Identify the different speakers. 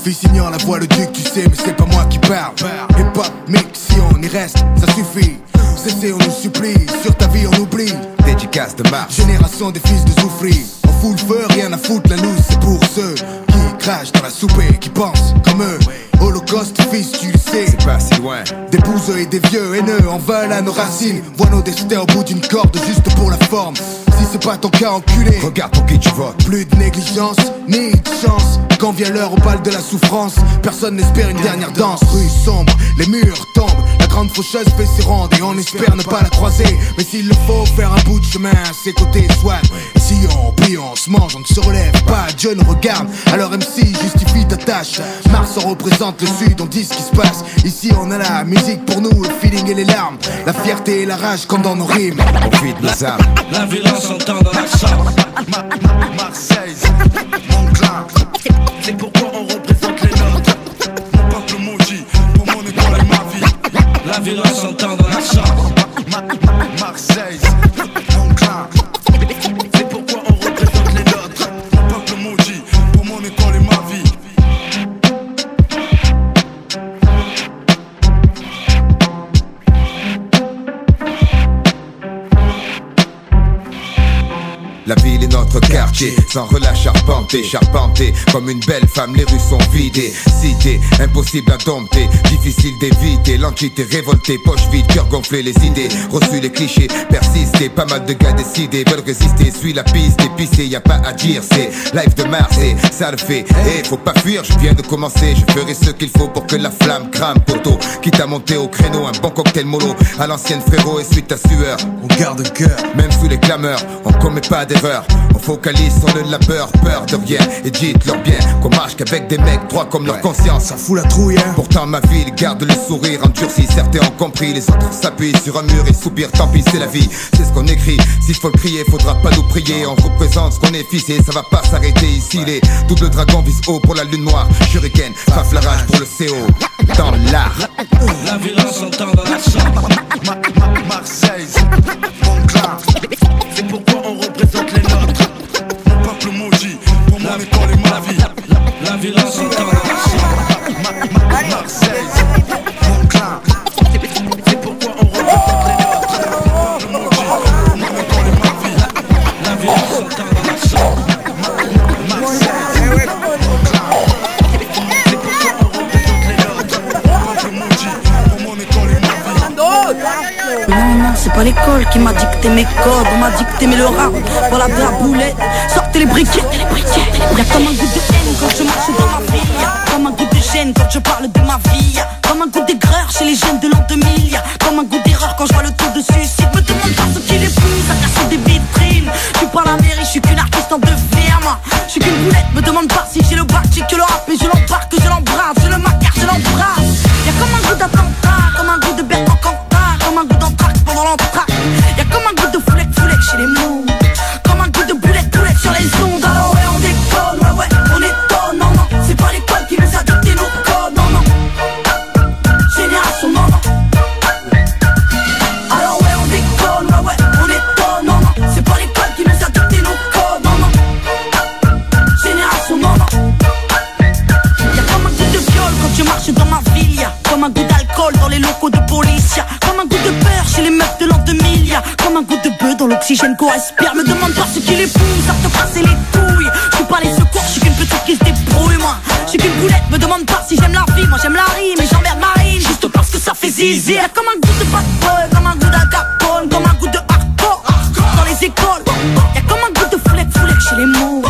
Speaker 1: fils ignore la voix, le duc, tu sais, mais c'est pas moi qui parle. Hip hop, mix, si on y reste, ça suffit. Cessez, on nous supplie, sur ta vie on oublie.
Speaker 2: Dédicace de Mars.
Speaker 1: Génération des fils de Zoufri. On fout le feu, rien à foutre, la loose c'est pour ceux qui crachent dans la soupe et qui pensent comme eux. Holocauste, fils, tu le sais,
Speaker 2: c'est pas si loin.
Speaker 1: Des bouseux et des vieux haineux en veulent à nos racines. Vois nos destins au bout d'une corde juste pour la forme. Si c'est pas ton cas, enculé,
Speaker 2: regarde pour qui tu votes.
Speaker 1: Plus de négligence, ni de chance. Quand vient l'heure au bal de la souffrance, personne n'espère une dernière danse. Rue sombre, les murs tombent. La grande faucheuse fait ses rondes et on espère ne pas la croiser. Mais s'il le faut, faire un bout de chemin à ses côtés soit. Et si on prie, on se mange, on ne se relève pas. Dieu nous regarde, alors MC justifie ta tâche. Mars on représente le sud, on dit ce qui se passe. Ici on a la musique pour nous, le feeling et les larmes. La fierté et la rage comme dans nos rimes.
Speaker 2: On vide nos âmes.
Speaker 3: La violence s'entend dans l'accent.
Speaker 4: Marseille, mon clan. C'est pourquoi on représente les nôtres. Mon peuple maudit, pour mon école et ma vie.
Speaker 3: La violence s'entend dans l'accent.
Speaker 4: Marseille, mon clan. C'est pourquoi on représente les nôtres. Mon peuple maudit, pour mon école et ma vie.
Speaker 2: La ville est notre quartier, sans relâche charpenté comme une belle femme, les rues sont vidées. Cité, impossible à dompter, difficile d'éviter. L'entité révoltée, poche vide, cœur gonflé, les idées reçues, les clichés persistés. Pas mal de gars décidés veulent résister, suis la piste épicée, y a pas à dire, c'est live de Mars et ça le fait. Eh, faut pas fuir, je viens de commencer, je ferai ce qu'il faut pour que la flamme crame, poteau. Quitte à monter au créneau, un bon cocktail mollo à l'ancienne frérot, essuie ta sueur.
Speaker 1: On garde cœur,
Speaker 2: même sous les clameurs, on commet pas d'erreur. On focalise sur le labeur, peur de rien. Et dites-leur bien qu'on marche qu'avec des mecs droits comme leur conscience.
Speaker 1: Ça fout la trouille, hein.
Speaker 2: Pourtant ma ville garde le sourire endurci. Certains ont compris, les autres s'appuient sur un mur et soupirent. Tant pis, c'est la vie, c'est ce qu'on écrit. S'il faut le crier, faudra pas nous prier. On représente ce qu'on est fils et ça va pas s'arrêter ici. Les doubles dragons visent haut pour la lune noire. Shuriken, faf la rage pour le CO. Dans l'art.
Speaker 3: La violence s'entend dans l'accent.
Speaker 4: Marseille, mon clan. C'est pourquoi on représente les nôtres. Mon peuple maudit, pour mon école et ma vie.
Speaker 3: La violence s'entend dans l'accent.
Speaker 4: Marseille, mon clan. C'est pourquoi on représente les nôtres. Mon peuple maudit, pour mon école et ma vie.
Speaker 3: La violence s'entend dans l'accent.
Speaker 4: Marseille, mon clan. C'est pourquoi on représente les nôtres. Mon peuple maudit, pour mon école et ma vie.
Speaker 5: Non, c'est pas l'école qui m'a dicté mes codes, on m'a dicté mes le rap, voilà de la boulette, sortez les briquettes, Y'a comme un goût de haine quand je marche dans ma vie, y'a comme un goût de gêne quand je parle de ma vie, y'a comme un goût d'aigreur chez les jeunes de l'an 2000, y'a comme un goût d'erreur quand je vois le taux de suicide. Me demande pas ce qui les pousse à casser des vitrines. Je suis pas la mairie, je suis qu'une artiste en devenir, moi. Je suis qu'une boulette, me demande pas si j'ai le bac, j'ai que le rap, mais je l'embarque, je l'embrasse, je le macar, je l'embrasse. Y'a comme un goût d'attentat, comme un goût de Bertrand Cantat, comme un goût d'entraque pendant l'entraque. Y'a comme un goût de foulette chez les mots, comme un goût de boulette sur les ondes. Alors ouais on déconne, ouais on étonne, non non, c'est pas l'école qui nous a dicté nos codes, non non. Génération non non. Alors ouais on déconne, ouais on étonne, non non, c'est pas l'école qui nous a dicté nos codes, non non. Génération non non. Y'a comme un goût de viol quand je marche dans ma ville, y'a comme un goût d'alcool dans les locaux de police, y'a comme un goût de peur chez les meufs de l'an 2000, y'a comme un goût de bœuf dans l'oxygène qu'on respire. Me demande pas ce qui les pousse à te passer les couilles. Je suis pas les secours, je suis qu'une petite qui se débrouille, moi. Je suis qu'une boulette, me demande pas si j'aime la vie. Moi j'aime la rime et j'emmerde Marine juste parce que ça fait zizi. Y'a comme un goût de bad boy, comme un goût d'Al Capone, comme un goût de hardcore dans les écoles. Y'a comme un goût de foulette chez les mots.